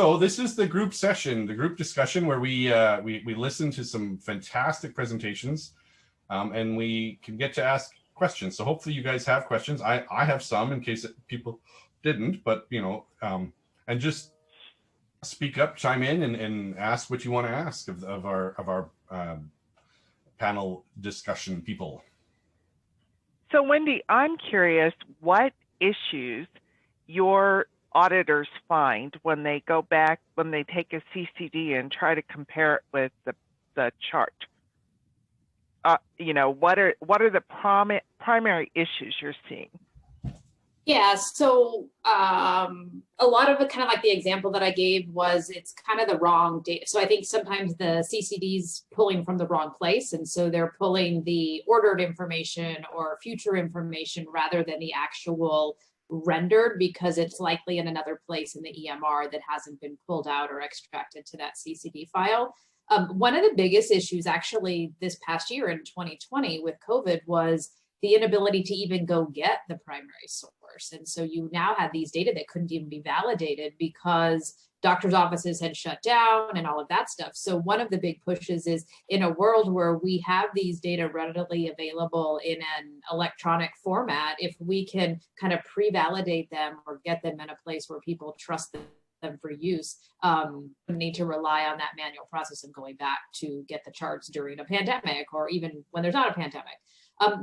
So this is the group session, the group discussion where we listen to some fantastic presentations, and we can get to ask questions. So hopefully you guys have questions. I have some in case people didn't, but and just speak up, chime in, and ask what you want to ask of our panel discussion people. So Wendy, I'm curious what issues your auditors find when they go back, when they take a C-CD and try to compare it with the chart. What are the primary issues you're seeing? Yeah, so a lot of it, kind of like the example that I gave, was it's kind of the wrong data. So I think sometimes the CCD's pulling from the wrong place, and so they're pulling the ordered information or future information rather than the actual rendered, because it's likely in another place in the EMR that hasn't been pulled out or extracted to that CCD file. One of the biggest issues actually this past year in 2020 with COVID was the inability to even go get the primary source. And so you now had these data that couldn't even be validated because doctors' offices had shut down and all of that stuff. So one of the big pushes is, in a world where we have these data readily available in an electronic format, if we can kind of pre-validate them or get them in a place where people trust them for use, we need to rely on that manual process of going back to get the charts during a pandemic or even when there's not a pandemic.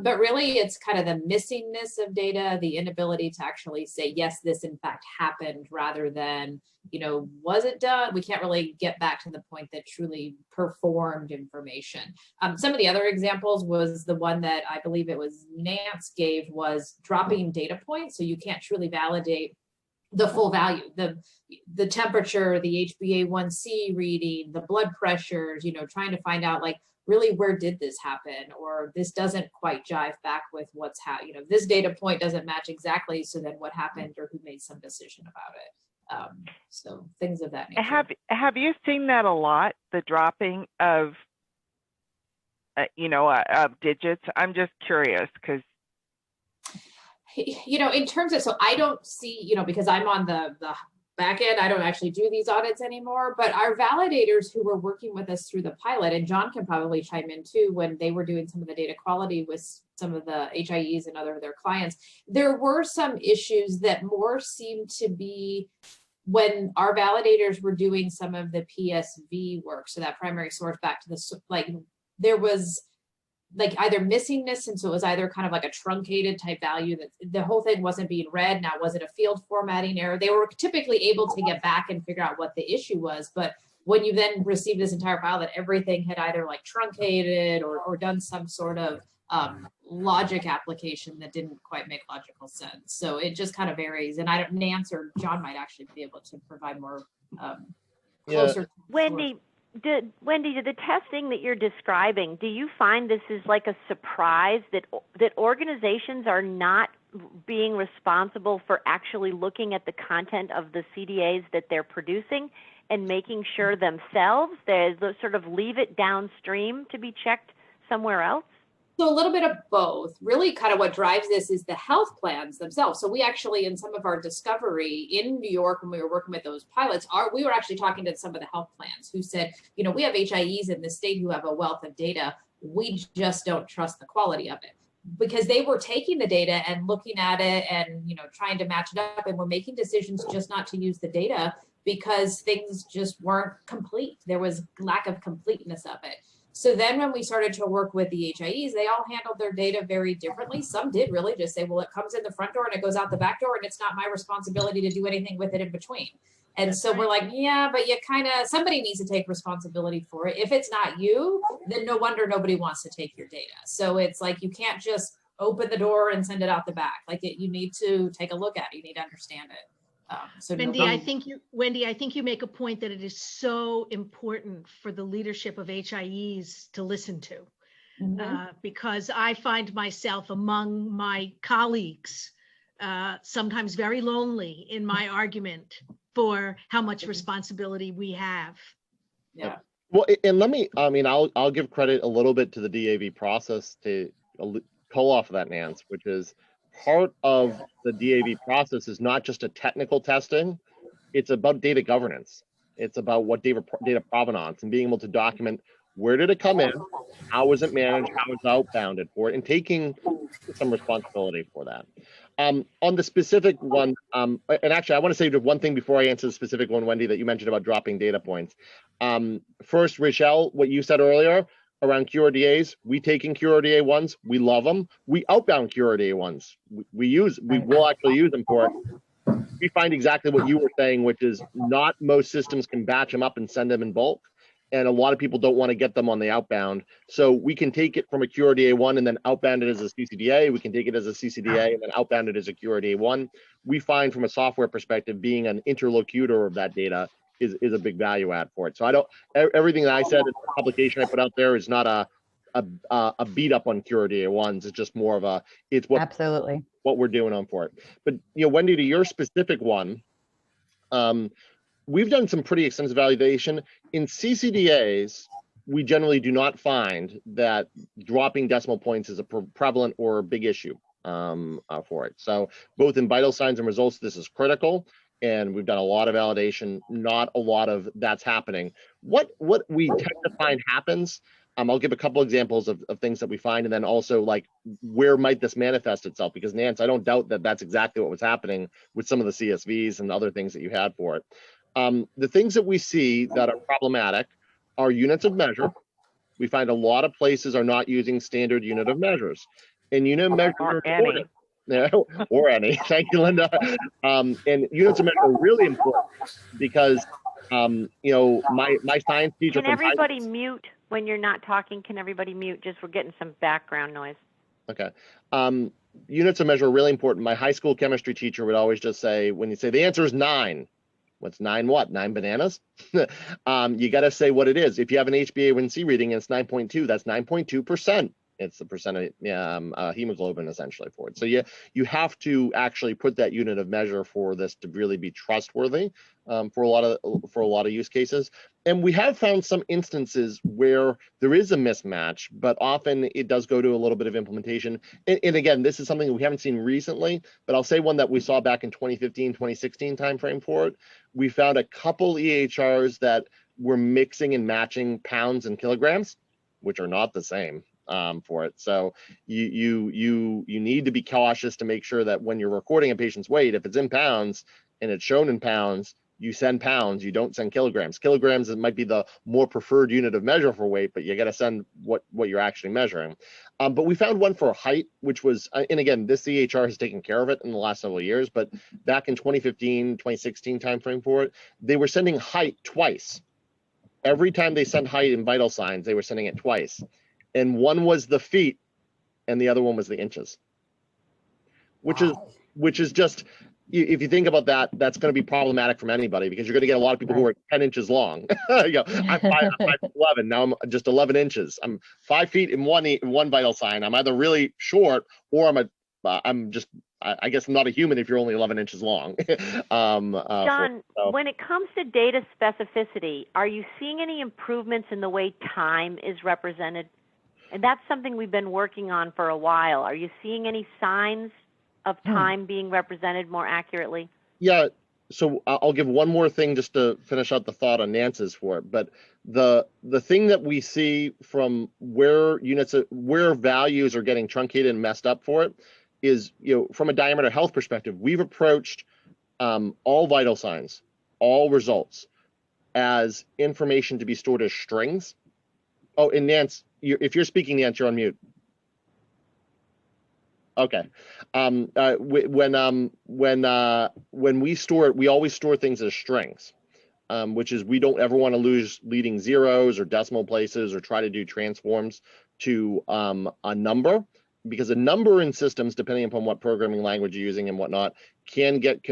But really, it's kind of the missingness of data, the inability to actually say, yes, this in fact happened, rather than, was it done? We can't really get back to the point that truly performed information. Some of the other examples was the one that I believe it was Nance gave, was dropping data points. So you can't truly validate the full value, the temperature, the HbA1c reading, the blood pressures, trying to find out, like, really, where did this happen? Or this doesn't quite jive back with what's this data point doesn't match exactly. So then what happened, or who made some decision about it? So things of that nature. Have you seen that a lot, the dropping of, of digits? I'm just curious because, in terms of, so I don't see, because I'm on the back end, I don't actually do these audits anymore, but our validators who were working with us through the pilot, and John can probably chime in too, when they were doing some of the data quality with some of the HIEs and other of their clients, there were some issues that more seemed to be when our validators were doing some of the PSV work. So that primary source back to the, there was either missingness, and so it was either kind of like a truncated type value that the whole thing wasn't being read. Now, was it a field formatting error? They were typically able to get back and figure out what the issue was, but when you then receive this entire file that everything had either truncated or done some sort of logic application that didn't quite make logical sense. So it just kind of varies, and Nance or John might actually be able to provide more closer. Yeah. Wendy, the testing that you're describing, do you find this is like a surprise that organizations are not being responsible for actually looking at the content of the CDAs that they're producing and making sure themselves they sort of leave it downstream to be checked somewhere else? So a little bit of both. Really kind of what drives this is the health plans themselves. So we actually, in some of our discovery in New York, when we were working with those pilots, we were actually talking to some of the health plans who said, we have HIEs in the state who have a wealth of data. We just don't trust the quality of it. Because they were taking the data and looking at it and, trying to match it up, and were making decisions just not to use the data because things just weren't complete. There was lack of completeness of it. So then when we started to work with the HIEs, they all handled their data very differently. Some did really just say, well, it comes in the front door and it goes out the back door, and it's not my responsibility to do anything with it in between. And so we're like, yeah, but somebody needs to take responsibility for it. If it's not you, then no wonder nobody wants to take your data. So it's like, you can't just open the door and send it out the back. You need to take a look at it. You need to understand it. Wendy, I think you make a point that it is so important for the leadership of HIEs to listen to, because I find myself among my colleagues sometimes very lonely in my argument for how much responsibility we have. Yeah. Well, and I'll give credit a little bit to the DAV process to pull off of that, Nance, which is part of the DAV process is not just a technical testing, it's about data governance. It's about what data provenance and being able to document where did it come in, how was it managed, how was it outbounded for it, and taking some responsibility for that. On the specific one, and actually, I want to say just one thing before I answer the specific one, Wendy, that you mentioned about dropping data points. First, Rachel, what you said earlier around QRDAs, we take in QRDA ones, we love them. We outbound QRDA ones. We will actually use them for it. We find exactly what you were saying, which is not most systems can batch them up and send them in bulk. And a lot of people don't want to get them on the outbound. So we can take it from a QRDA one and then outbound it as a C-CDA. We can take it as a C-CDA and then outbound it as a QRDA one. We find from a software perspective, being an interlocutor of that data is a big value add for it. So everything that I said in the publication I put out there is not a beat up on QRDA ones. It's just more of it's what we're doing on for it. But Wendy, to your specific one, we've done some pretty extensive validation. In C-CDAs, we generally do not find that dropping decimal points is a prevalent or a big issue for it. So both in vital signs and results, this is critical. And we've done a lot of validation, not a lot of that's happening. What we tend to find happens, I'll give a couple examples of things that we find, and then also like where might this manifest itself? Because Nance, I don't doubt that that's exactly what was happening with some of the CSVs and other things that you had for it. The things that we see that are problematic are units of measure. We find a lot of places are not using standard unit of measures. And unit of measure are important. Yeah, or any. Thank you, Linda. And units of measure are really important because, my science teacher. Can everybody mute when you're not talking? Can everybody mute? Just we're getting some background noise. Okay. Units of measure are really important. My high school chemistry teacher would always just say, when you say the answer is 9, what's 9 what? 9 bananas? You got to say what it is. If you have an HbA1c reading and it's 9.2, that's 9.2%. It's the percent of hemoglobin essentially for it. So you have to actually put that unit of measure for this to really be trustworthy for a lot of use cases. And we have found some instances where there is a mismatch, but often it does go to a little bit of implementation. And again, this is something that we haven't seen recently, but I'll say one that we saw back in 2015, 2016 timeframe for it. We found a couple EHRs that were mixing and matching pounds and kilograms, which are not the same. For it. So you need to be cautious to make sure that when you're recording a patient's weight, if it's in pounds and it's shown in pounds, you send pounds, you don't send kilograms. Kilograms might be the more preferred unit of measure for weight, but you got to send what you're actually measuring. But we found one for height, which was, and again, this EHR has taken care of it in the last several years, but back in 2015, 2016 timeframe for it, they were sending height twice. Every time they sent height in vital signs, they were sending it twice. And one was the feet and the other one was the inches, which is just, if you think about that, that's going to be problematic from anybody because you're going to get a lot of people who are 10 inches long. I'm 5'11", now I'm just 11 inches. I'm 5 feet in one vital sign. I'm either really short or I'm just, I guess I'm not a human if you're only 11 inches long. John, when it comes to data specificity, are you seeing any improvements in the way time is represented? And that's something we've been working on for a while. Are you seeing any signs of time being represented more accurately? Yeah, so I'll give one more thing just to finish out the thought on Nance's for it. But the thing that we see from where values are getting truncated and messed up for it is, from a diameter health perspective, we've approached all vital signs, all results as information to be stored as strings. Oh, and Nance, if you're speaking, Nance, you're on mute. Okay. When we store it, we always store things as strings, which is we don't ever want to lose leading zeros or decimal places or try to do transforms to a number, because a number in systems, depending upon what programming language you're using and whatnot, can get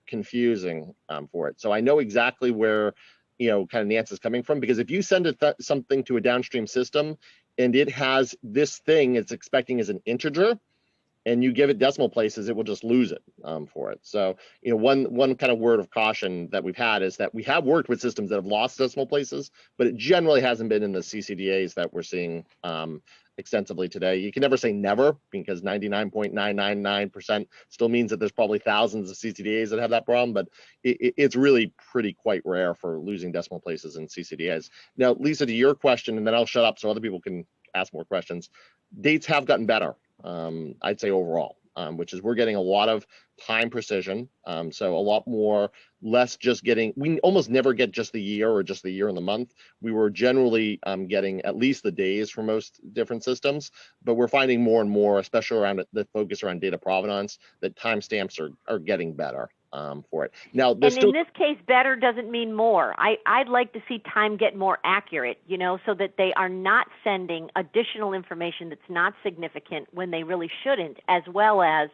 confusing for it. So I know exactly where kind of Nance is coming from, because if you send something to a downstream system and it has this thing it's expecting as an integer, and you give it decimal places, it will just lose it for it. So, you know, one kind of word of caution that we've had is that we have worked with systems that have lost decimal places, but it generally hasn't been in the C-CDAs that we're seeing extensively today. You can never say never, because 99.999% still means that there's probably thousands of C-CDAs that have that problem, but it's really pretty quite rare for losing decimal places in C-CDAs. Now, Lisa, to your question, and then I'll shut up so other people can ask more questions. Dates have gotten better, I'd say overall, which is we're getting a lot of time precision. So a lot more, less just getting, we almost never get just the year or just the year and the month. We were generally getting at least the days for most different systems, but we're finding more and more, especially around the focus around data provenance, that timestamps are getting better for it. Now, and in this case, better doesn't mean more. I'd like to see time get more accurate, you know, so that they are not sending additional information that's not significant when they really shouldn't, as well as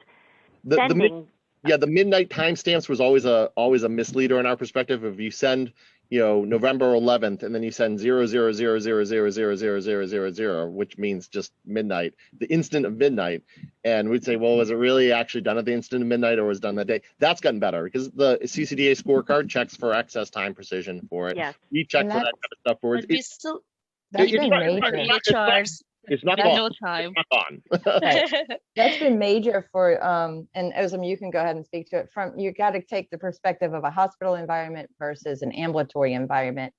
sending. The midnight timestamps was always a misleader in our perspective. If you send, you know, November 11th, and then you send 0000000000, which means just midnight, the instant of midnight, and we'd say, well, was it really actually done at the instant of midnight, or was it done that day? That's gotten better because the C-CDA scorecard checks for excess time precision for it. Yes. We check for that kind of stuff for it. It's not no time. Right. That's been major for and Ozam, you can go ahead and speak to it. From you got to take the perspective of a hospital environment versus an ambulatory environment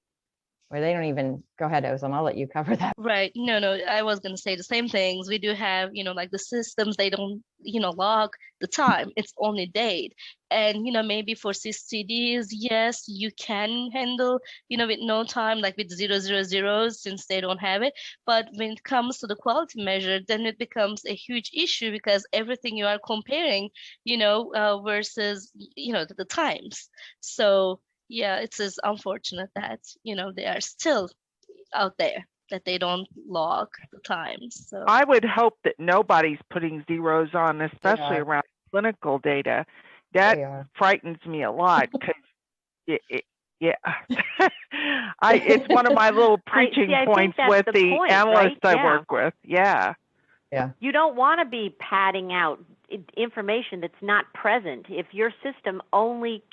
where they don't even, go ahead, Ozam, I'll let you cover that. Right. No, I was going to say the same things. We do have, you know, like the systems, they don't, you know, log the time. It's only date. And, you know, maybe for C-CDs, yes, you can handle, you know, with no time, like with 000, since they don't have it. But when it comes to the quality measure, then it becomes a huge issue because everything you are comparing, you know, versus, you know, the times. So, yeah, it's just unfortunate that, you know, they are still out there, that they don't log the times. So I would hope that nobody's putting zeros on, especially around clinical data. That frightens me a lot because it's one of my little preaching points with the analysts I work with. Yeah. You don't want to be padding out information that's not present. If your system only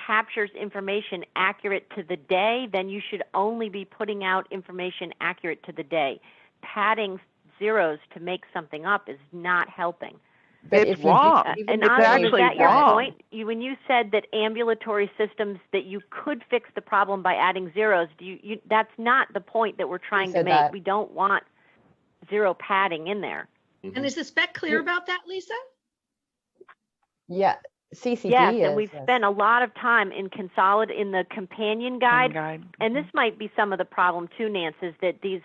captures information accurate to the day, then you should only be putting out information accurate to the day. Padding zeros to make something up is not helping. But it's wrong. And it's actually is that wrong. your point? When you said that ambulatory systems, that you could fix the problem by adding zeros, that's not the point that we're trying to make. We don't want zero padding in there. And is the spec clear about that, Lisa? Yeah, C-CDA yes, and we've spent a lot of time in the companion guide, and this might be some of the problem too, Nance, is that the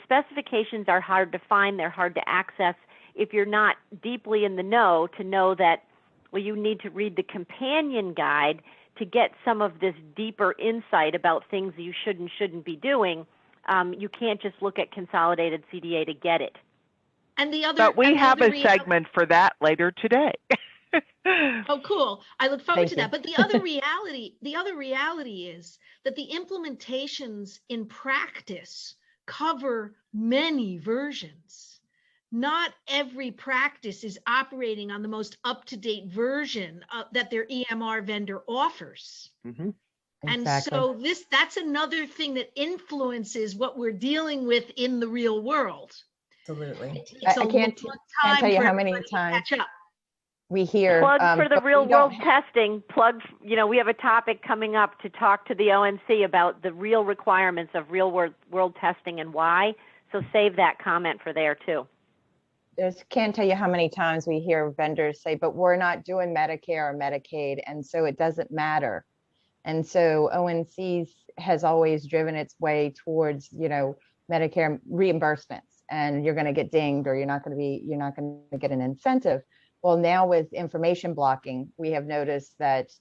specifications are hard to find, they're hard to access if you're not deeply in the know to know that, well, you need to read the companion guide to get some of this deeper insight about things you should and shouldn't be doing. You can't just look at consolidated CDA to get it. And the other, but we have a segment for that later today. Oh, cool. I look forward to that. But the other reality is that the implementations in practice cover many versions. Not every practice is operating on the most up-to-date version that their EMR vendor offers. Mm-hmm. And exactly. so that's another thing that influences what we're dealing with in the real world. Absolutely. I can't tell you how many times we hear plug for the real world testing. We have a topic coming up to talk to the ONC about the real requirements of real world testing and why. So save that comment for there too. Can't tell you how many times we hear vendors say, but we're not doing Medicare or Medicaid, and so it doesn't matter. And so ONCs has always driven its way towards, you know, Medicare reimbursements, and you're going to get dinged, or you're not going to get an incentive. Well, now with information blocking, we have noticed that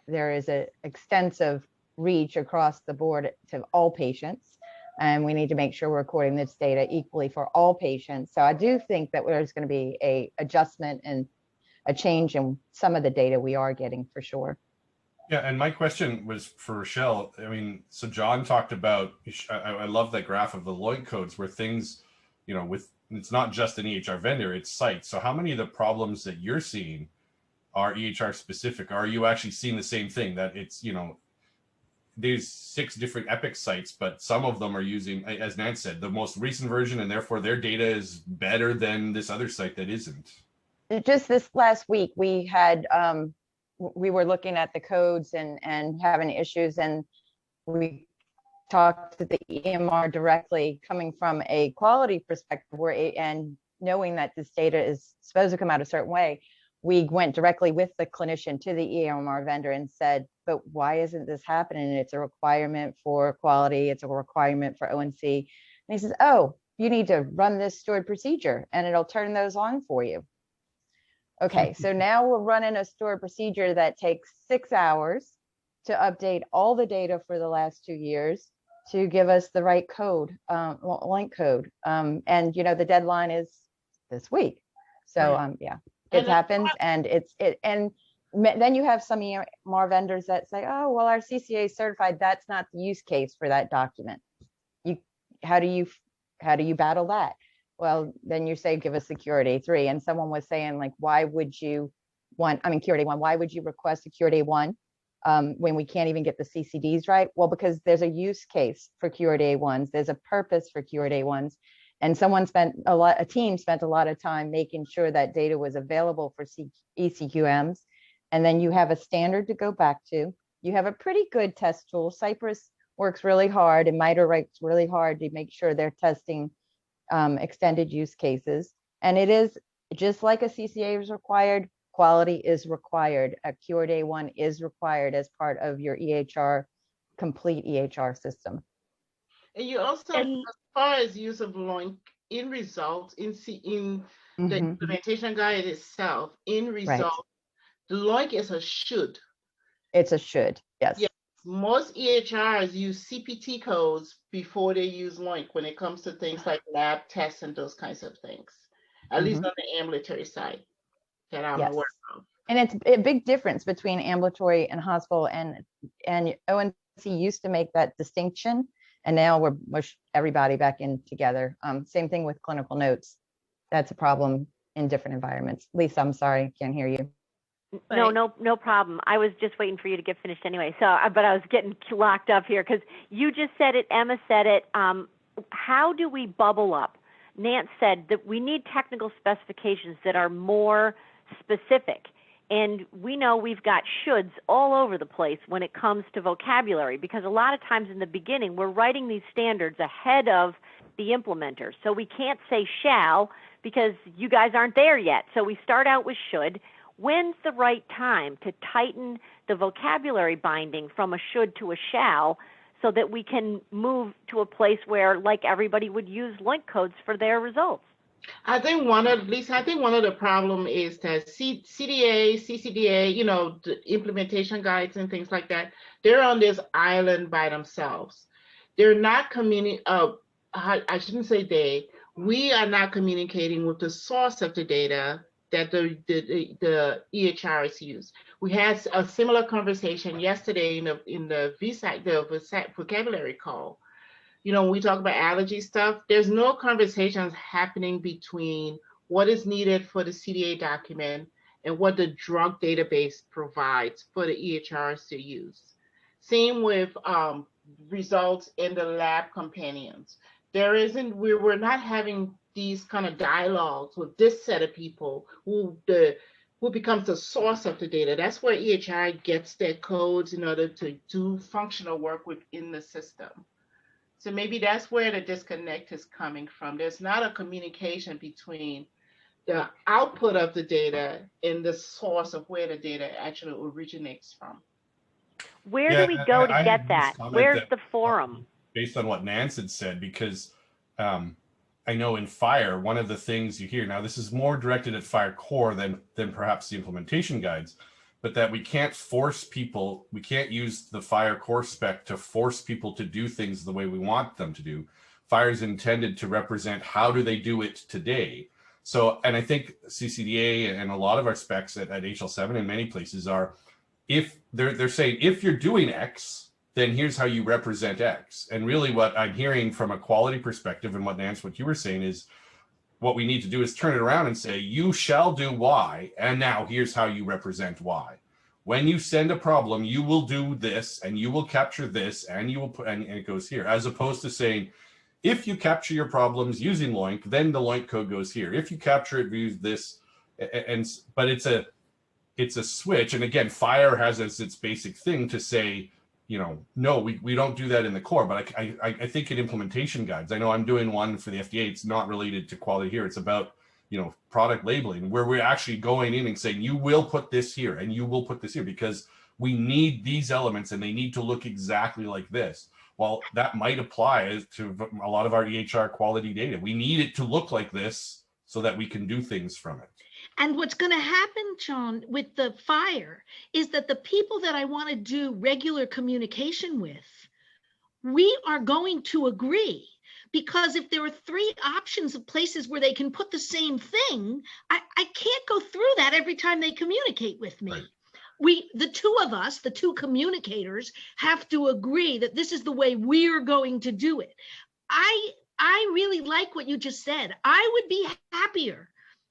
there is an extensive reach across the board to all patients, and we need to make sure we're recording this data equally for all patients. So I do think that there's going to be a adjustment and a change in some of the data we are getting for sure. Yeah, and my question was for Rochelle. I mean, so John talked about, I love that graph of the Lloyd codes where things, you know, with it's not just an EHR vendor, it's sites. So how many of the problems that you're seeing are EHR specific? Are you actually seeing the same thing, that it's, you know, there's 6 different Epic sites, but some of them are using, as Nance said, the most recent version, and therefore their data is better than this other site that isn't? Just this last week, we had, we were looking at the codes and having issues, and we talked to the EMR directly, coming from a quality perspective, and knowing that this data is supposed to come out a certain way. We went directly with the clinician to the EMR vendor and said, but why isn't this happening? It's a requirement for quality. It's a requirement for ONC. And he says, oh, you need to run this stored procedure and it'll turn those on for you. Okay, so now we're running a stored procedure that takes 6 hours to update all the data for the last 2 years to give us the right code, link code. And, you know, the deadline is this week. So, yeah. It happens, and then you have some EMR vendors that say, oh, well, our C-CDA is certified. That's not the use case for that document. How do you battle that? Well, then you say, give us Security 3. And someone was saying, like, why would you want, I mean, Security 1, why would you request Security 1 when we can't even get the C-CDs right? Well, because there's a use case for Security 1s. There's a purpose for Security 1s. And a team spent a lot of time making sure that data was available for ECQMs. And then you have a standard to go back to. You have a pretty good test tool. Cypress works really hard, and MITRE works really hard to make sure they're testing extended use cases. And it is just like a C-CDA is required, quality is required. A Cure Day 1 is required as part of your EHR, complete EHR system. And you also, as far as use of LOINC in results, in the implementation guide itself, in results, the LOINC is a should. It's a should, yes. Yes. Most EHRs use CPT codes before they use LOINC when it comes to things like lab tests and those kinds of things, at least on the ambulatory side that I'm aware of. And it's a big difference between ambulatory and hospital, and ONC used to make that distinction. And now we're mush everybody back in together. Same thing with clinical notes. That's a problem in different environments. Lisa, I'm sorry, can't hear you. No problem. I was just waiting for you to get finished anyway. So, but I was getting locked up here because you just said it, Emma said it. How do we bubble up? Nance said that we need technical specifications that are more specific. And we know we've got shoulds all over the place when it comes to vocabulary, because a lot of times in the beginning, we're writing these standards ahead of the implementer. So we can't say shall because you guys aren't there yet. So we start out with should. When's the right time to tighten the vocabulary binding from a should to a shall so that we can move to a place where, like, everybody would use link codes for their results? I think one of the problem is that C-CDA, C-CDA, you know, the implementation guides and things like that, they're on this island by themselves. They're not I shouldn't say they, we are not communicating with the source of the data that the EHRs use. We had a similar conversation yesterday in the vocabulary call. You know, when we talk about allergy stuff, there's no conversations happening between what is needed for the CDA document and what the drug database provides for the EHRs to use. Same with results in the lab companions. We're not having these kind of dialogues with this set of people who becomes the source of the data. That's where EHR gets their codes in order to do functional work within the system. So maybe that's where the disconnect is coming from. There's not a communication between the output of the data and the source of where the data actually originates from. Where do we go to get that? Where's the forum? Based on what Nance had said, because I know in FHIR, one of the things you hear, now this is more directed at FHIR core than perhaps the implementation guides, but that we can't force people, we can't use the FHIR core spec to force people to do things the way we want them to do. FHIR is intended to represent how do they do it today. So, and I think C-CDA and a lot of our specs at HL7 in many places are, if they're saying, if you're doing X, then here's how you represent X. And really what I'm hearing from a quality perspective and what Nance, what you were saying is, what we need to do is turn it around and say, you shall do Y, and now here's how you represent Y. When you send a problem, you will do this, and you will capture this, and you will put, and it goes here, as opposed to saying, if you capture your problems using LOINC, then the LOINC code goes here. If you capture it, use this, but it's a switch. And again, FHIR has as its basic thing to say, you know, no, we don't do that in the core. But I think in implementation guides, I know I'm doing one for the FDA. It's not related to quality here. It's about, you know, product labeling, where we're actually going in and saying, you will put this here and you will put this here, because we need these elements and they need to look exactly like this. Well, that might apply to a lot of our EHR quality data. We need it to look like this so that we can do things from it. And what's going to happen, John, with the FHIR is that the people that I want to do regular communication with, we are going to agree. Because if there are 3 options of places where they can put the same thing, I can't go through that every time they communicate with me. Right. The two of us, the 2 communicators, have to agree that this is the way we're going to do it. I really like what you just said. I would be happier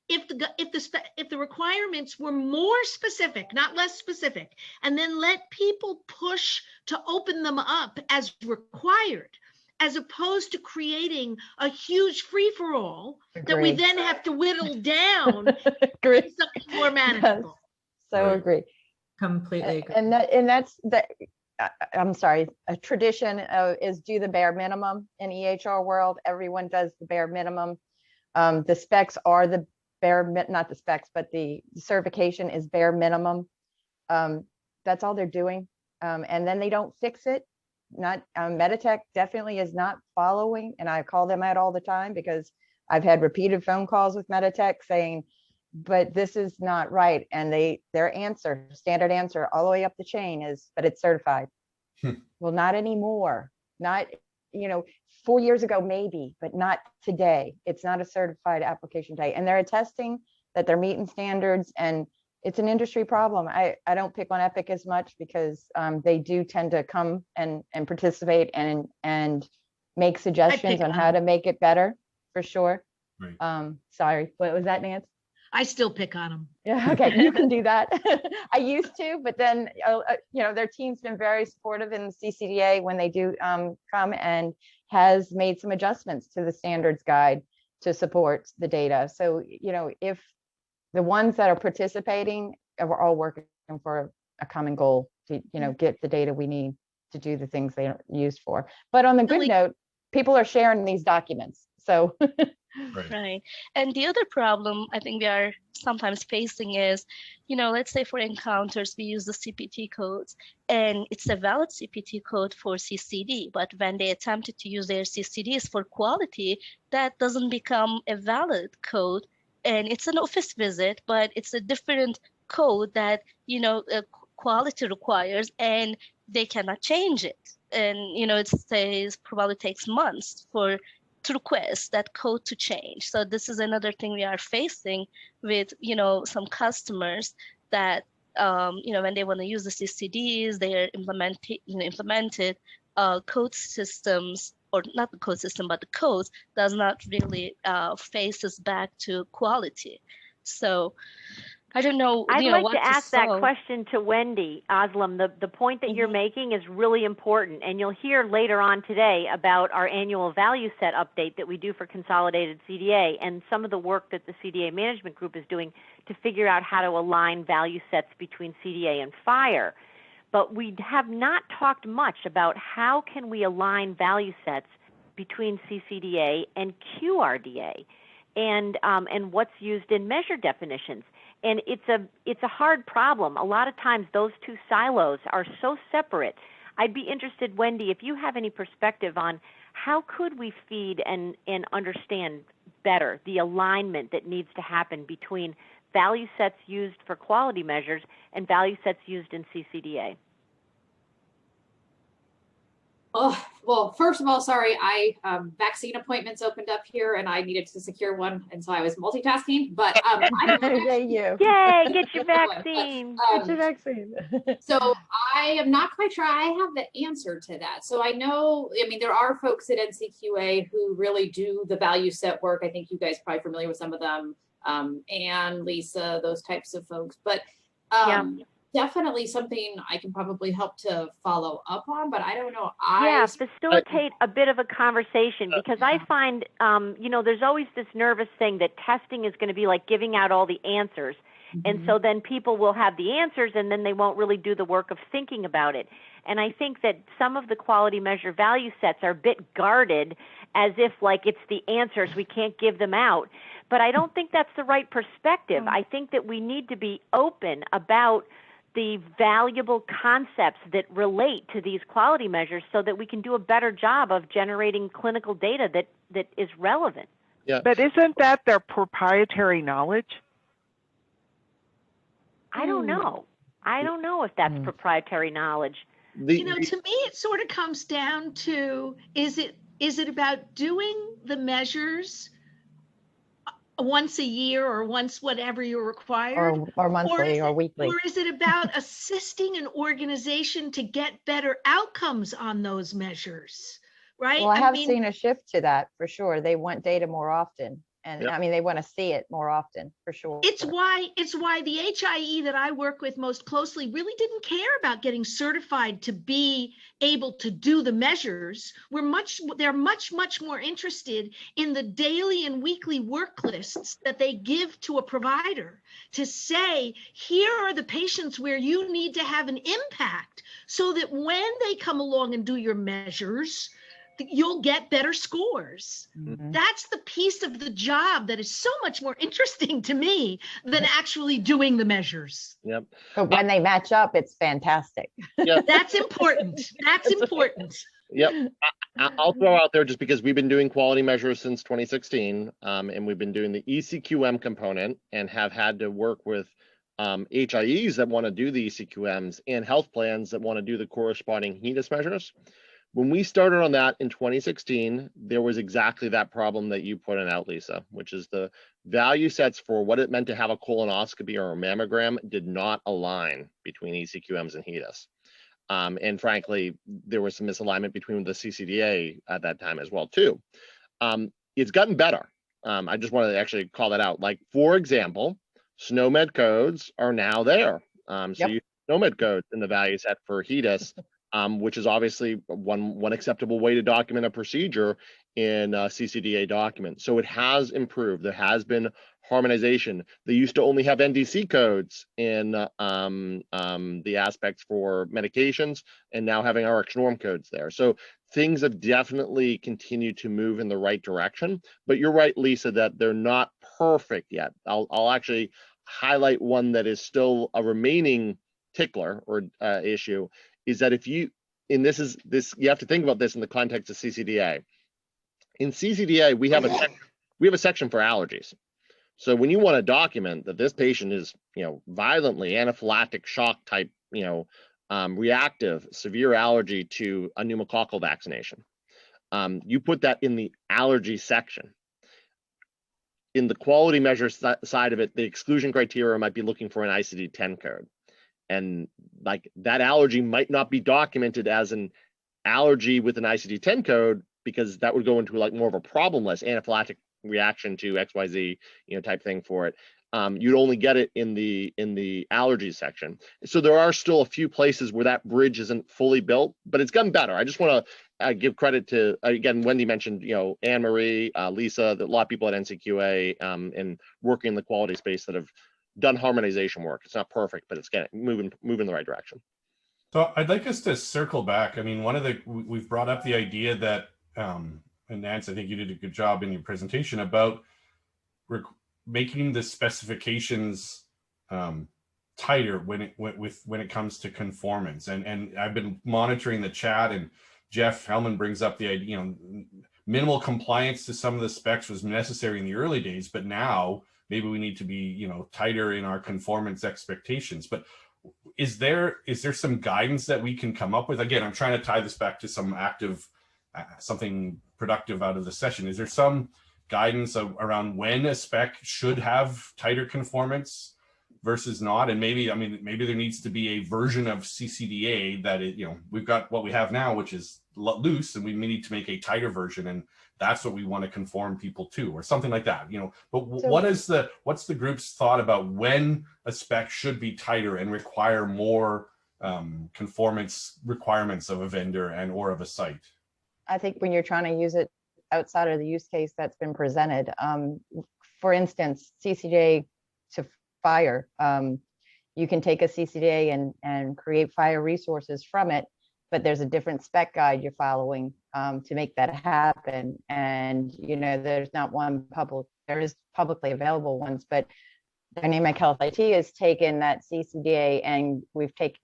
if the requirements were more specific, not less specific, and then let people push to open them up as required, as opposed to creating a huge free-for-all that we then have to whittle down to something more manageable. Yes. So agree. Completely agree. And that's I'm sorry, a tradition is do the bare minimum in EHR world. Everyone does the bare minimum. The specs are the not the specs, but the certification is bare minimum. That's all they're doing. And then they don't fix it. Not Meditech definitely is not following, and I call them out all the time because I've had repeated phone calls with Meditech saying, but this is not right. And their answer, standard answer all the way up the chain is, but it's certified. Well, not anymore. Not, 4 years ago, maybe, but not today. It's not a certified application today. And they're attesting that they're meeting standards, and it's an industry problem. I don't pick on Epic as much because they do tend to come and participate and make suggestions on how to make it better, for sure. Right. Sorry, what was that, Nance? I still pick on them. Yeah, okay, you can do that. I used to, but then, their team's been very supportive in C-CDA when they do come, and has made some adjustments to the standards guide to support the data. So, if the ones that are participating are all working for a common goal to, get the data we need to do the things they are used for. But on the good note, people are sharing these documents. So. Right. And the other problem I think we are sometimes facing is, let's say for encounters, we use the CPT codes, and it's a valid CPT code for CCD, but when they attempted to use their CCDs for quality, that doesn't become a valid code. And it's an office visit, but it's a different code that, quality requires, and they cannot change it. And, it says probably takes months to request that code to change. So this is another thing we are facing with, some customers that, when they want to use the CCDs, they're implemented code systems, or not the code system, but the codes does not really face us back to quality. So I don't know. I'd like to ask that question to Wendy Aslam. The point that you're making is really important, and you'll hear later on today about our annual value set update that we do for consolidated CDA, and some of the work that the CDA management group is doing to figure out how to align value sets between CDA and FHIR. But we have not talked much about how can we align value sets between C-CDA and QRDA, and what's used in measure definitions. And it's a hard problem. A lot of times those 2 silos are so separate. I'd be interested, Wendy, if you have any perspective on how could we feed and understand better the alignment that needs to happen between value sets used for quality measures and value sets used in C-CDA. Oh, Well, first of all, sorry, vaccine appointments opened up here and I needed to secure one. And so I was multitasking, but Yay, you. Yay, get your vaccine. Get your vaccine. So I am not quite sure I have the answer to that. So I know, I mean, there are folks at NCQA who really do the value set work. I think you guys are probably familiar with some of them, Anne, Lisa, those types of folks. But definitely something I can probably help to follow up on, but I don't know. Facilitate a bit of a conversation, because I find, you know, there's always this nervous thing that testing is going to be like giving out all the answers. And so then people will have the answers and then they won't really do the work of thinking about it. And I think that some of the quality measure value sets are a bit guarded, as if like it's the answers, we can't give them out. But I don't think that's the right perspective. I think that we need to be open about the valuable concepts that relate to these quality measures so that we can do a better job of generating clinical data that is relevant. Yeah. But isn't that their proprietary knowledge? I don't know. I don't know if that's proprietary knowledge. You know, to me, it sort of comes down to, is it about doing the measures once a year or once whatever you're required, or monthly or weekly, or is it about assisting an organization to get better outcomes on those measures, right? Well, I have seen a shift to that for sure. They want data more often. And I mean, they want to see it more often, for sure. It's why the HIE that I work with most closely really didn't care about getting certified to be able to do the measures. They're much more interested in the daily and weekly work lists that they give to a provider to say, here are the patients where you need to have an impact so that when they come along and do your measures, you'll get better scores. That's the piece of the job that is so much more interesting to me than actually doing the measures. Yep. But when they match up, it's fantastic. Yep. That's important. That's important. Yep. I'll throw out there, just because we've been doing quality measures since 2016, and we've been doing the ECQM component and have had to work with HIEs that want to do the ECQMs and health plans that want to do the corresponding HEDIS measures. When we started on that in 2016, there was exactly that problem that you put out, Lisa, which is the value sets for what it meant to have a colonoscopy or a mammogram did not align between ECQMs and HEDIS. And frankly, there was some misalignment between the C-CDA at that time as well, too. It's gotten better. I just wanted to actually call that out. Like, for example, SNOMED codes are now there. So you SNOMED codes in the value set for HEDIS, which is obviously one acceptable way to document a procedure in a C-CDA document. So it has improved. There has been harmonization. They used to only have NDC codes in the aspects for medications, and now having RX norm codes there. So things have definitely continued to move in the right direction. But you're right, Lisa, that they're not perfect yet. I'll actually highlight one that is still a remaining tickler or issue, is that if you, and this you have to think about this in the context of C-CDA. In C-CDA, we have a section for allergies. So when you want to document that this patient is, violently anaphylactic shock type, reactive severe allergy to a pneumococcal vaccination, you put that in the allergy section. In the quality measure side of it, the exclusion criteria might be looking for an ICD-10 code. And like that allergy might not be documented as an allergy with an ICD-10 code, because that would go into like more of a problem list, anaphylactic reaction to XYZ, type thing for it. You'd only get it in the allergy section. So there are still a few places where that bridge isn't fully built, but it's gotten better. I just want to give credit to, again, Wendy mentioned, Anne Marie, Lisa, a lot of people at NCQA and working in the quality space that have done harmonization work. It's not perfect, but it's moving in the right direction. So I'd like us to circle back. I mean, we've brought up the idea that, and Nance, I think you did a good job in your presentation about making the specifications tighter when it comes to conformance. And I've been monitoring the chat, and Jeff Hellman brings up the idea, minimal compliance to some of the specs was necessary in the early days, but now maybe we need to be, tighter in our conformance expectations. But is there some guidance that we can come up with? Again, I'm trying to tie this back to some active something productive out of the session. Is there some guidance around when a spec should have tighter conformance versus not? And maybe, I mean, maybe there needs to be a version of C-CDA that it, you know, we've got what we have now, which is loose, and we need to make a tighter version, and that's what we want to conform people to, or something like that, you know. But what's the group's thought about when a spec should be tighter and require more conformance requirements of a vendor and or of a site? I think when you're trying to use it outside of the use case that's been presented, for instance, C-CDA to fire, you can take a C-CDA and create fire resources from it, but there's a different spec guide you're following to make that happen. And, you know, there's not one there is publicly available ones, but Dynamic Health IT has taken that C-CDA and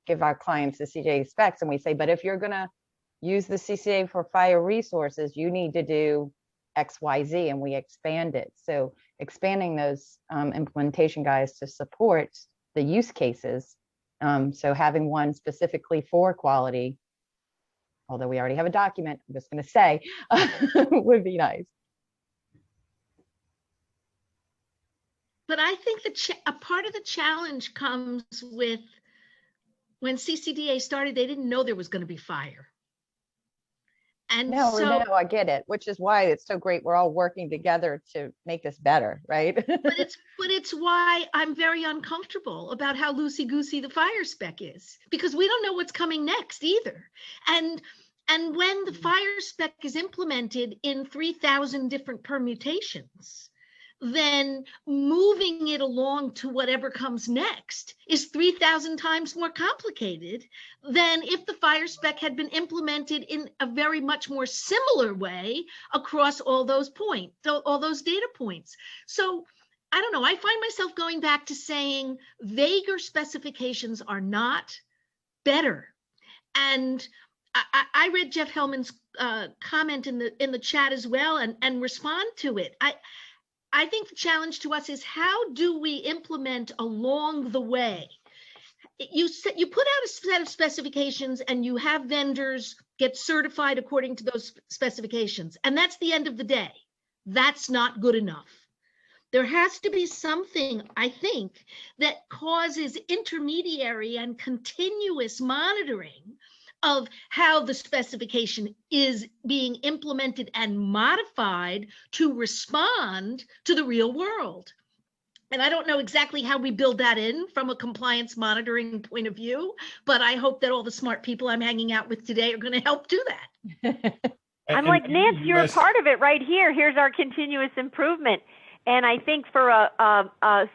give our clients the C-CDA specs, and we say, but if you're gonna use the C-CDA for fire resources, you need to do X, Y, Z, and we expand it. So expanding those implementation guides to support the use cases. So having one specifically for quality, although we already have a document, I'm just going to say, would be nice. But I think a part of the challenge comes with when C-CDA started, they didn't know there was going to be fire. And no, I get it, which is why it's so great we're all working together to make this better, right? but it's why I'm very uncomfortable about how loosey-goosey the fire spec is, because we don't know what's coming next either. And when the fire spec is implemented in 3,000 different permutations, then moving it along to whatever comes next is 3,000 times more complicated than if the fire spec had been implemented in a very much more similar way across all those points, all those data points. So I don't know, I find myself going back to saying vaguer specifications are not better. And I read Jeff Hellman's comment in the chat as well and respond to it. I think the challenge to us is, how do we implement along the way? You put out a set of specifications and you have vendors get certified according to those specifications, and that's the end of the day. That's not good enough. There has to be something, I think, that causes intermediary and continuous monitoring of how the specification is being implemented and modified to respond to the real world. And I don't know exactly how we build that in from a compliance monitoring point of view, but I hope that all the smart people I'm hanging out with today are going to help do that. I'm like, Nancy, you're a part of it right here. Here's our continuous improvement. And I think for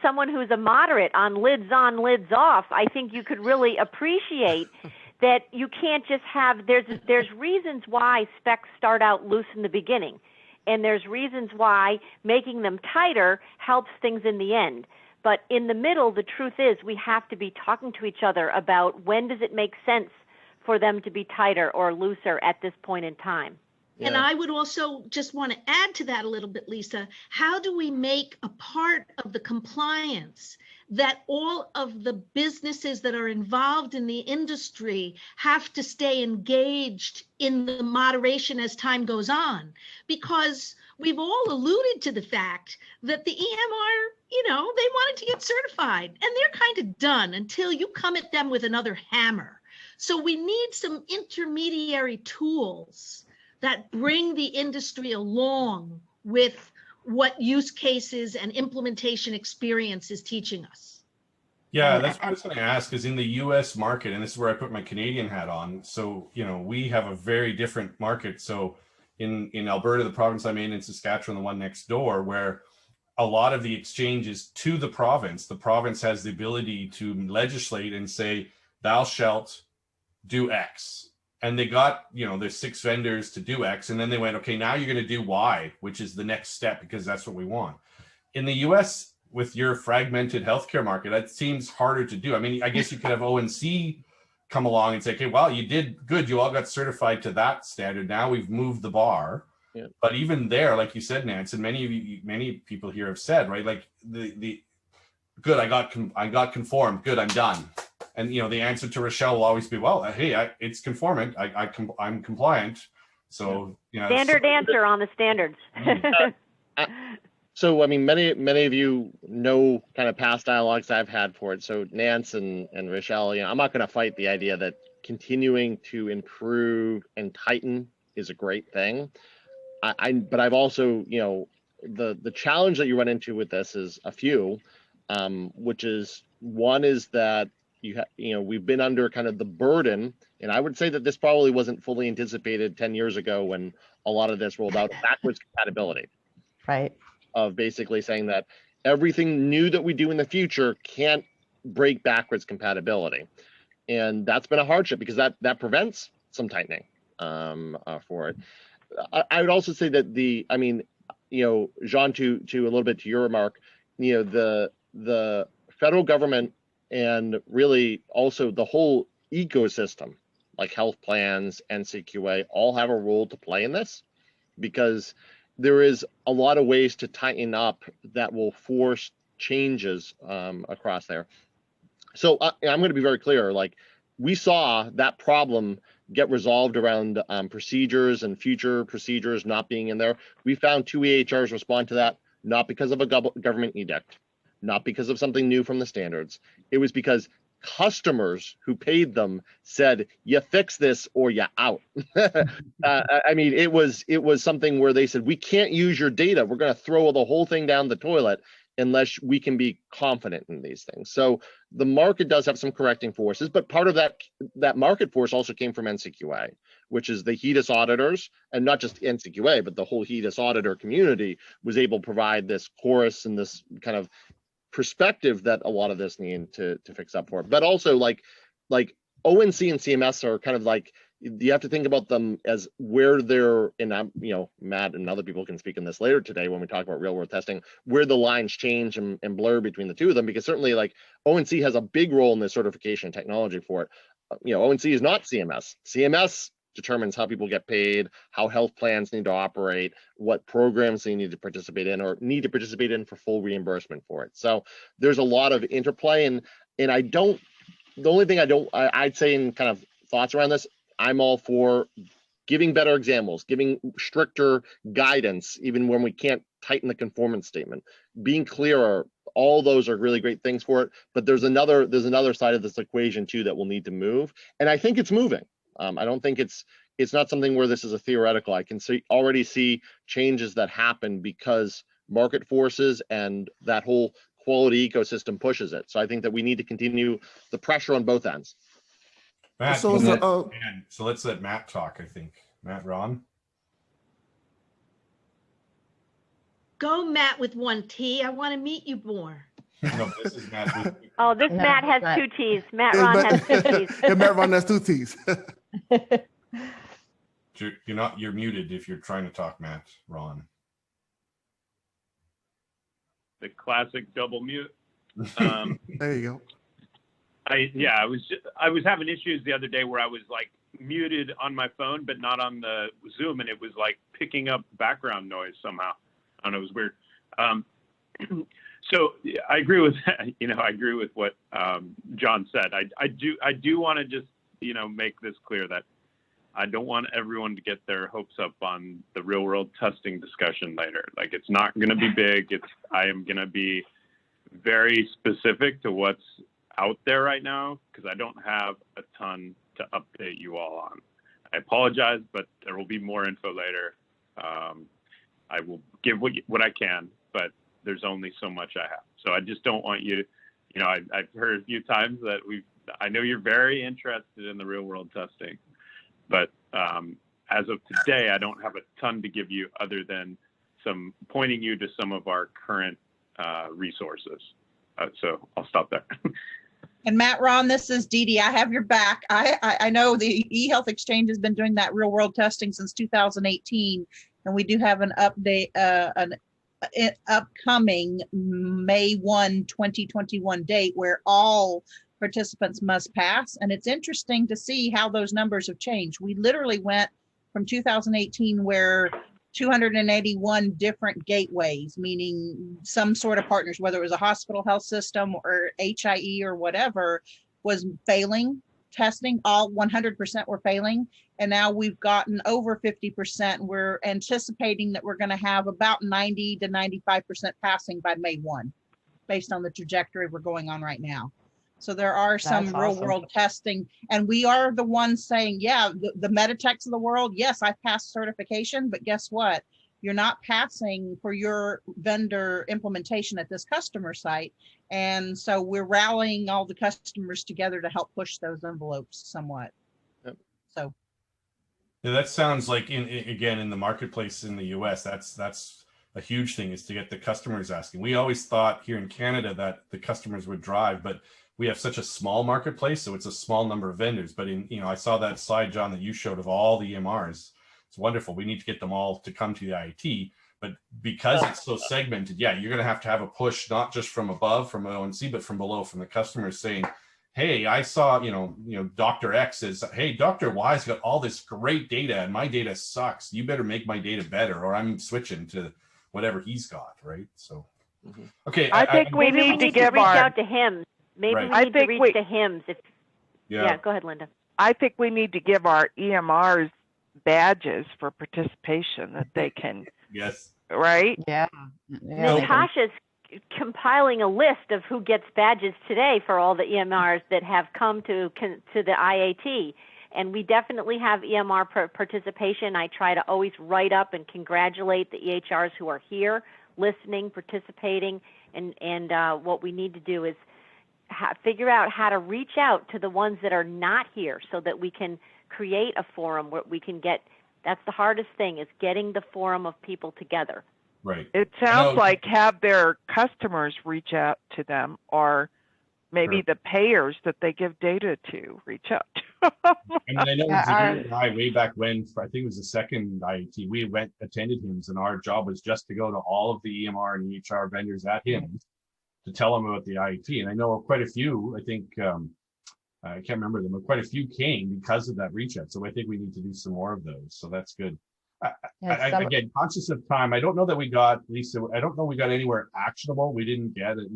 someone who's a moderate on, lids off, I think you could really appreciate that you can't just have, there's reasons why specs start out loose in the beginning, and there's reasons why making them tighter helps things in the end. But in the middle, the truth is we have to be talking to each other about when does it make sense for them to be tighter or looser at this point in time. Yeah. And I would also just want to add to that a little bit, Lisa. How do we make a part of the compliance that all of the businesses that are involved in the industry have to stay engaged in the moderation as time goes on? Because we've all alluded to the fact that the EMR, they wanted to get certified, and they're kind of done until you come at them with another hammer. So we need some intermediary tools that bring the industry along with what use cases and implementation experience is teaching us. Yeah, that's what I was going to ask, is in the US market, and this is where I put my Canadian hat on. So, we have a very different market. So in Alberta, the province I'm in Saskatchewan, the one next door, where a lot of the exchange is to the province has the ability to legislate and say, thou shalt do X. And they got, there's 6 vendors to do X. And then they went, okay, now you're going to do Y, which is the next step, because that's what we want. In the US, with your fragmented healthcare market, that seems harder to do. I mean, I guess you could have ONC come along and say, okay, well, you did good. You all got certified to that standard. Now we've moved the bar. Yeah. But even there, like you said, Nance, and many people here have said, right, like the good, I got conformed. Good, I'm done. And the answer to Rochelle will always be, well, hey, it's conformant. I'm compliant. So, you know, Standard answer on the standards. So, I mean, many of you know kind of past dialogues I've had for it. So Nance and Rochelle, you know, I'm not going to fight the idea that continuing to improve and tighten is a great thing. But I've also, you know, the challenge that you run into with this is a few, which is one is that you know, we've been under kind of the burden, and I would say that this probably wasn't fully anticipated 10 years ago when a lot of this rolled out, backwards compatibility. Right. Of basically saying that everything new that we do in the future can't break backwards compatibility. And that's been a hardship because that prevents some tightening for it. I would also say that I mean, you know, Jean, to a little bit to your remark, you know, the federal government and really also the whole ecosystem, like health plans, NCQA, all have a role to play in this, because there is a lot of ways to tighten up that will force changes across there. So I'm going to be very clear, like we saw that problem get resolved around procedures and future procedures not being in there. We found 2 EHRs respond to that, not because of a government edict, not because of something new from the standards. It was because customers who paid them said, you fix this or you out. I mean, it was something where they said, we can't use your data. We're going to throw the whole thing down the toilet unless we can be confident in these things. So the market does have some correcting forces, but part of that market force also came from NCQA, which is the HEDIS auditors, and not just NCQA, but the whole HEDIS auditor community was able to provide this chorus and this kind of perspective that a lot of this need to fix up for. But also like ONC and CMS are kind of like, you have to think about them as where they're in, you know, Matt and other people can speak in this later today when we talk about real world testing, where the lines change and blur between the two of them, because certainly like ONC has a big role in the certification technology for it. You know, ONC is not CMS. CMS determines how people get paid, how health plans need to operate, what programs they need to participate in or need to participate in for full reimbursement for it. So there's a lot of interplay, and the only thing I'd say in kind of thoughts around this, I'm all for giving better examples, giving stricter guidance, even when we can't tighten the conformance statement, being clearer. All those are really great things for it. But there's another side of this equation too that will need to move, and I think it's moving. I don't think it's not something where this is a theoretical. I can already see changes that happen because market forces and that whole quality ecosystem pushes it. So I think that we need to continue the pressure on both ends. Matt, so let's let Matt talk, I think. Matt, Ron? Go Matt with 1 T. I want to meet you more. No, this is Matt. Oh, this No, Matt has Matt. 2 T's. Matt Ron has 2 T's. Yeah, Matt Ron has 2 T's. You're muted if you're trying to talk, Matt. Ron. The classic double mute. There you go. I was having issues the other day where I was like muted on my phone, but not on the Zoom, and it was like picking up background noise somehow. I don't know, it was weird. So I agree with I agree with what John said. I do want to just make this clear that I don't want everyone to get their hopes up on the real world testing discussion later. Like, it's not going to be big. I am going to be very specific to what's out there right now, because I don't have a ton to update you all on. I apologize, but there will be more info later. I will give what I can, but there's only so much I have. So I just don't want you to, I've heard a few times that I know you're very interested in the real world testing, but as of today, I don't have a ton to give you other than pointing you to some of our current resources. So I'll stop there. And Matt, Ron, this is Dee Dee. I have your back. I know the eHealth Exchange has been doing that real world testing since 2018, and we do have an update, an upcoming May 1, 2021 date where all participants must pass. And it's interesting to see how those numbers have changed. We literally went from 2018 where 281 different gateways, meaning some sort of partners, whether it was a hospital health system or HIE or whatever, was failing testing. All 100% were failing. and now we've gotten over 50%. We're anticipating that we're going to have about 90 to 95% passing by May 1, based on the trajectory we're going on right now. So there are some That's real awesome. world testing, and we are the ones saying, yeah, the Meditechs of the world, yes, I passed certification, but guess what? You're not passing for your vendor implementation at this customer site. And so we're rallying all the customers together to help push those envelopes somewhat. Yep. So. Yeah, that sounds like again in the marketplace in the US, that's a huge thing, is to get the customers asking. We always thought here in Canada that the customers would drive, but we have such a small marketplace, so it's a small number of vendors. But I saw that slide, John, that you showed of all the EMRs. It's wonderful. We need to get them all to come to the IAT, but because it's so segmented, yeah, you're going to have a push, not just from above, from ONC, but from below, from the customers saying, hey, I saw, Dr. X says, hey, Dr. Y's got all this great data and my data sucks. You better make my data better, or I'm switching to whatever he's got, right? So, okay. I think we need to give reach our out to HIMSS. Maybe Right. we need to reach to HIMSS. Yeah, go ahead, Linda. I think we need to give our EMRs badges for participation that they can. Yes. Right? Yeah. Natasha's compiling a list of who gets badges today for all the EMRs that have come to the IAT. And we definitely have EMR participation. I try to always write up and congratulate the EHRs who are here, listening, participating. And what we need to do is figure out how to reach out to the ones that are not here so that we can create a forum where we can get, that's the hardest thing, is getting the forum of people together. Right. It sounds like have their customers reach out to them, or maybe the payers that they give data to reach out to. I know Zadir and I, way back when, I think it was the second IAT, we attended HIMSS, and our job was just to go to all of the EMR and EHR vendors at HIMSS to tell them about the IAT. And I know quite a few, I think, I can't remember them, but quite a few came because of that reach out. So I think we need to do some more of those. So that's good. Again, conscious of time, I don't know that we got, Lisa, I don't know we got anywhere actionable. We didn't get it,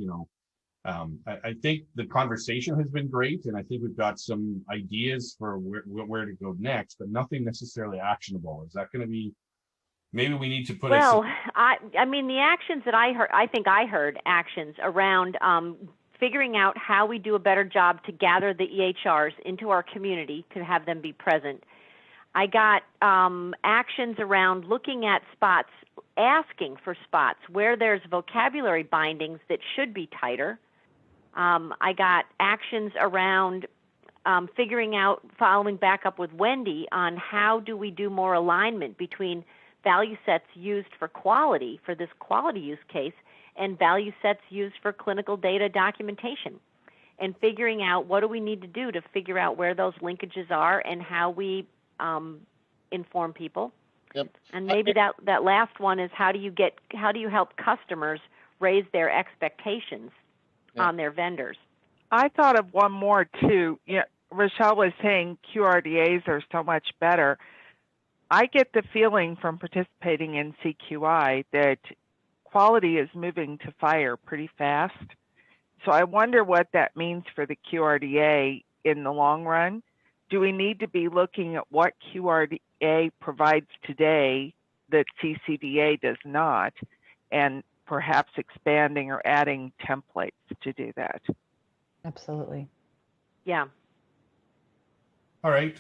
I think the conversation has been great, and I think we've got some ideas for where to go next, but nothing necessarily actionable. Is that going to be, maybe we need to put I mean, the actions that I heard, I heard actions around figuring out how we do a better job to gather the EHRs into our community to have them be present. I got actions around looking at spots, asking for spots where there's vocabulary bindings that should be tighter. I got actions around figuring out, following back up with Wendy on how do we do more alignment between value sets used for quality, for this quality use case, and value sets used for clinical data documentation, and figuring out what do we need to do to figure out where those linkages are and how we inform people. Yep. And maybe that last one is how do you help customers raise their expectations on their vendors? I thought of one more too. Yeah, Rochelle was saying QRDAs are so much better. I get the feeling from participating in CQI that quality is moving to FHIR pretty fast. So I wonder what that means for the QRDA in the long run. Do we need to be looking at what QRDA provides today that C-CDA does not, and perhaps expanding or adding templates to do that? Absolutely. Yeah. All right.